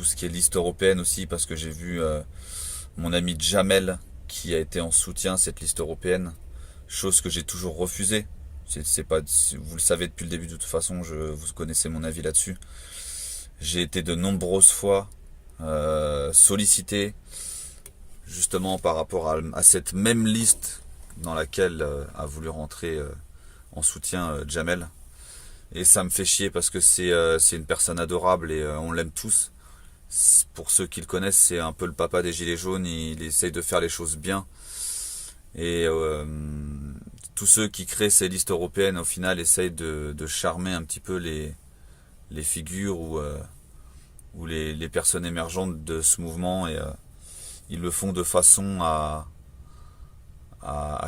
ce qui est liste européenne aussi, parce que j'ai vu mon ami Jamel qui a été en soutien à cette liste européenne, chose que j'ai toujours refusée. C'est pas, vous le savez depuis le début de toute façon, vous connaissez mon avis là-dessus. J'ai été de nombreuses fois sollicité justement par rapport à cette même liste dans laquelle a voulu rentrer en soutien Jamel. Et ça me fait chier parce que c'est une personne adorable et on l'aime tous. Pour ceux qui le connaissent, c'est un peu le papa des Gilets jaunes, il essaye de faire les choses bien. Et tous ceux qui créent ces listes européennes, au final, essayent de charmer un petit peu les figures ou les personnes émergentes de ce mouvement. Et ils le font de façon à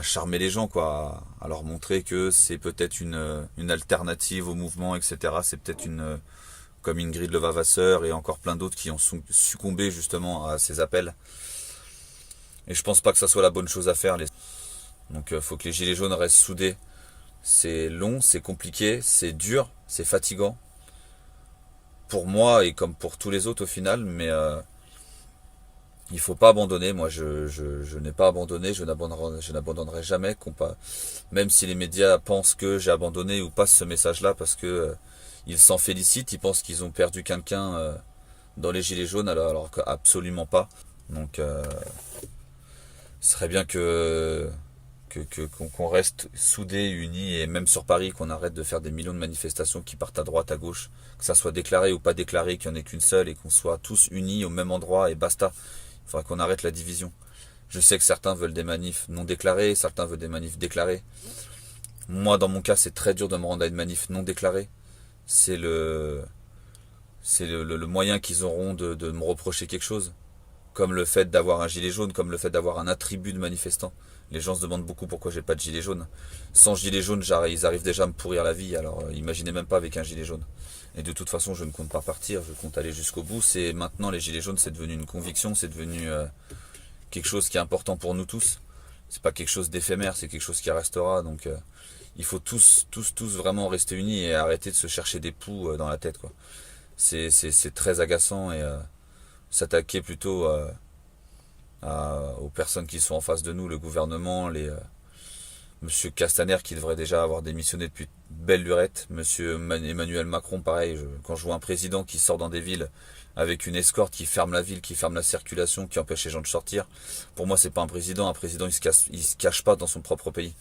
charmer les gens, quoi, à leur montrer que c'est peut-être une alternative au mouvement, etc. C'est peut-être comme Ingrid Levavasseur et encore plein d'autres qui ont succombé justement à ces appels. Et je pense pas que ça soit la bonne chose à faire. Donc faut que les gilets jaunes restent soudés. C'est long, c'est compliqué, c'est dur, c'est fatigant. Pour moi et comme pour tous les autres au final, mais il faut pas abandonner. Moi, je n'ai pas abandonné, je n'abandonnerai jamais. Même si les médias pensent que j'ai abandonné ou passent ce message-là parce que ils s'en félicitent, ils pensent qu'ils ont perdu quelqu'un dans les gilets jaunes, alors qu'absolument pas. Donc, ce serait bien qu'on reste soudés, unis, et même sur Paris, qu'on arrête de faire des millions de manifestations qui partent à droite, à gauche, que ça soit déclaré ou pas déclaré, qu'il n'y en ait qu'une seule, et qu'on soit tous unis au même endroit, et basta. Il faudra qu'on arrête la division. Je sais que certains veulent des manifs non déclarés, certains veulent des manifs déclarés. Moi, dans mon cas, c'est très dur de me rendre à une manif non déclarée. C'est le moyen qu'ils auront de me reprocher quelque chose. Comme le fait d'avoir un gilet jaune, comme le fait d'avoir un attribut de manifestant. Les gens se demandent beaucoup pourquoi j'ai pas de gilet jaune. Sans gilet jaune, ils arrivent déjà à me pourrir la vie, alors imaginez même pas avec un gilet jaune. Et de toute façon, je ne compte pas partir, je compte aller jusqu'au bout. C'est maintenant les gilets jaunes, c'est devenu une conviction, c'est devenu quelque chose qui est important pour nous tous. C'est pas quelque chose d'éphémère, c'est quelque chose qui restera. Donc il faut tous vraiment rester unis et arrêter de se chercher des poux dans la tête, quoi. C'est très agaçant et s'attaquer plutôt aux personnes qui sont en face de nous, le gouvernement, Monsieur Castaner qui devrait déjà avoir démissionné depuis belle lurette, Monsieur Emmanuel Macron pareil, quand je vois un président qui sort dans des villes avec une escorte qui ferme la ville, qui ferme la circulation, qui empêche les gens de sortir, pour moi c'est pas un président il se cache pas dans son propre pays.